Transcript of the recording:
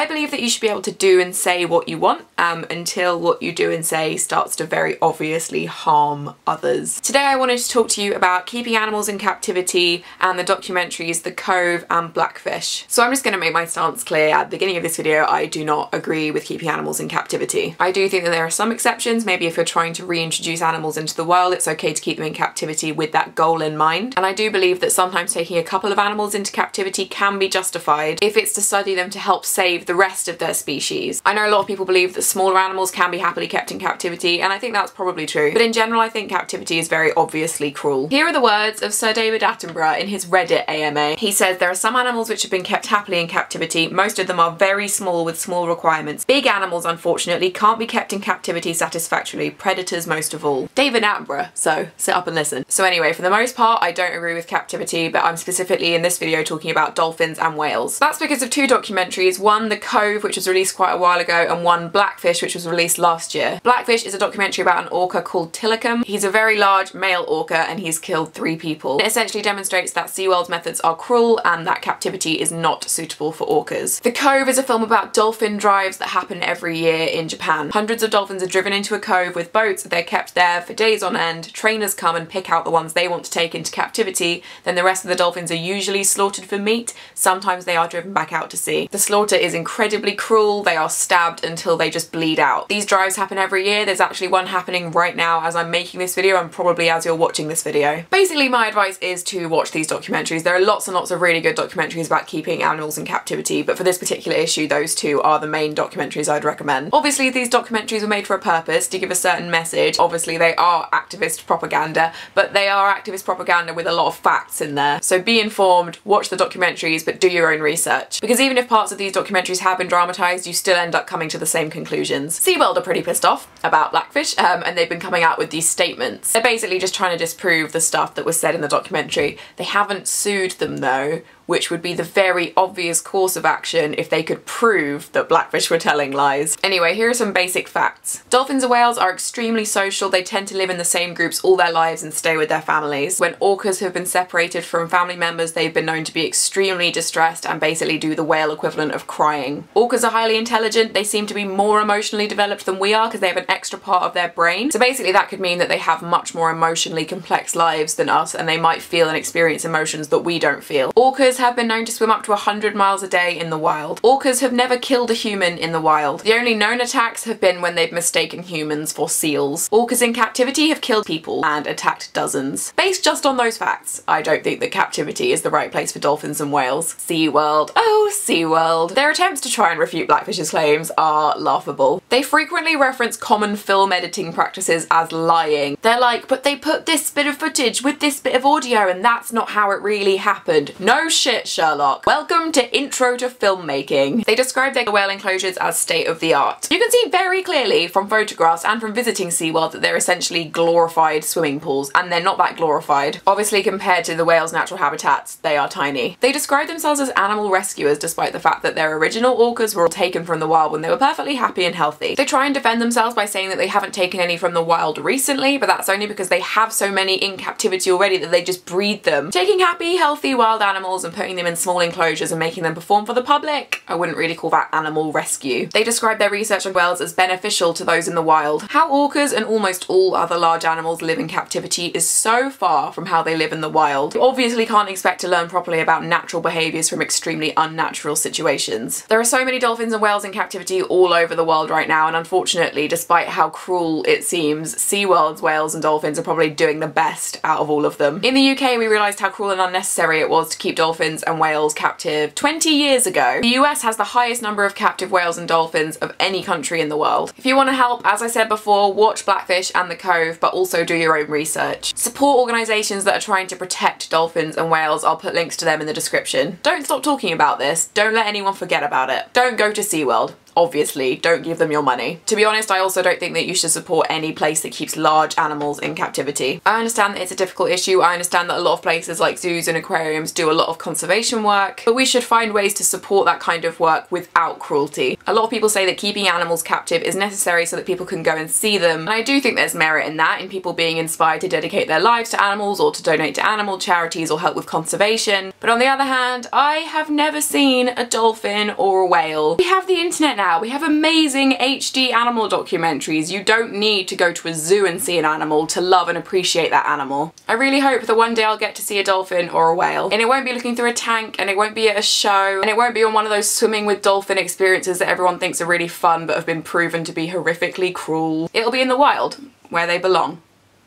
I believe that you should be able to do and say what you want until what you do and say starts to very obviously harm others. Today I wanted to talk to you about keeping animals in captivity and the documentaries The Cove and Blackfish. So I'm just going to make my stance clear at the beginning of this video. I do not agree with keeping animals in captivity. I do think that there are some exceptions. Maybe if you're trying to reintroduce animals into the world, it's okay to keep them in captivity with that goal in mind. And I do believe that sometimes taking a couple of animals into captivity can be justified if it's to study them to help save the rest of their species. I know a lot of people believe that smaller animals can be happily kept in captivity, and I think that's probably true. But in general, I think captivity is very obviously cruel. Here are the words of Sir David Attenborough in his Reddit AMA. He says, "There are some animals which have been kept happily in captivity. Most of them are very small with small requirements. Big animals, unfortunately, can't be kept in captivity satisfactorily, predators most of all." David Attenborough, so sit up and listen. So anyway, for the most part, I don't agree with captivity, but I'm specifically in this video talking about dolphins and whales. That's because of two documentaries, one The Cove, which was released quite a while ago, and one Blackfish, which was released last year. Blackfish is a documentary about an orca called Tilikum. He's a very large male orca and he's killed 3 people. It essentially demonstrates that SeaWorld's methods are cruel and that captivity is not suitable for orcas. The Cove is a film about dolphin drives that happen every year in Japan. Hundreds of dolphins are driven into a cove with boats. They're kept there for days on end. Trainers come and pick out the ones they want to take into captivity. Then the rest of the dolphins are usually slaughtered for meat. Sometimes they are driven back out to sea. The slaughter is incredibly cruel. They are stabbed until they just bleed out. These drives happen every year. There's actually one happening right now as I'm making this video and probably as you're watching this video. Basically, my advice is to watch these documentaries. There are lots and lots of really good documentaries about keeping animals in captivity, but for this particular issue, those two are the main documentaries I'd recommend. Obviously, these documentaries were made for a purpose, to give a certain message. Obviously, they are activist propaganda, but they are activist propaganda with a lot of facts in there. So be informed, watch the documentaries, but do your own research. Because even if parts of these documentaries have been dramatised, you still end up coming to the same conclusions. SeaWorld are pretty pissed off about Blackfish, and they've been coming out with these statements. They're basically just trying to disprove the stuff that was said in the documentary. They haven't sued them though, which would be the very obvious course of action if they could prove that Blackfish were telling lies. Anyway, here are some basic facts. Dolphins and whales are extremely social. They tend to live in the same groups all their lives and stay with their families. When orcas have been separated from family members, they've been known to be extremely distressed and basically do the whale equivalent of crying. Orcas are highly intelligent. They seem to be more emotionally developed than we are because they have an extra part of their brain. So basically that could mean that they have much more emotionally complex lives than us, and they might feel and experience emotions that we don't feel. Orcas have been known to swim up to 100 miles a day in the wild. Orcas have never killed a human in the wild. The only known attacks have been when they've mistaken humans for seals. Orcas in captivity have killed people and attacked dozens. Based just on those facts, I don't think that captivity is the right place for dolphins and whales. SeaWorld. Oh, SeaWorld. Their attempts to try and refute Blackfish's claims are laughable. They frequently reference common film editing practices as lying. They're like, but they put this bit of footage with this bit of audio and that's not how it really happened. No shit, Sherlock. Welcome to Intro to Filmmaking. They describe their whale enclosures as state-of-the-art. You can see very clearly from photographs and from visiting SeaWorld that they're essentially glorified swimming pools, and they're not that glorified. Obviously, compared to the whale's natural habitats, they are tiny. They describe themselves as animal rescuers despite the fact that their original orcas were all taken from the wild when they were perfectly happy and healthy. They try and defend themselves by saying that they haven't taken any from the wild recently, but that's only because they have so many in captivity already that they just breed them. Taking happy, healthy wild animals and putting them in small enclosures and making them perform for the public, I wouldn't really call that animal rescue. They describe their research on whales as beneficial to those in the wild. How orcas and almost all other large animals live in captivity is so far from how they live in the wild. You obviously can't expect to learn properly about natural behaviours from extremely unnatural situations. There are so many dolphins and whales in captivity all over the world right now, and unfortunately, despite how cruel it seems, SeaWorld's whales and dolphins are probably doing the best out of all of them. In the UK, we realised how cruel and unnecessary it was to keep dolphins and whales captive 20 years ago. The US has the highest number of captive whales and dolphins of any country in the world. If you want to help, as I said before, watch Blackfish and The Cove, but also do your own research. Support organisations that are trying to protect dolphins and whales. I'll put links to them in the description. Don't stop talking about this. Don't let anyone forget about it. Don't go to SeaWorld. obviously don't give them your money. To be honest, I also don't think that you should support any place that keeps large animals in captivity. I understand that it's a difficult issue. I understand that a lot of places like zoos and aquariums do a lot of conservation work, but we should find ways to support that kind of work without cruelty. A lot of people say that keeping animals captive is necessary so that people can go and see them, and I do think there's merit in that, in people being inspired to dedicate their lives to animals or to donate to animal charities or help with conservation. But on the other hand, I have never seen a dolphin or a whale. We have the internet now. We have amazing HD animal documentaries. You don't need to go to a zoo and see an animal to love and appreciate that animal. I really hope that one day I'll get to see a dolphin or a whale, and it won't be looking through a tank, and it won't be at a show, and it won't be on one of those swimming with dolphin experiences that everyone thinks are really fun but have been proven to be horrifically cruel. It'll be in the wild, where they belong.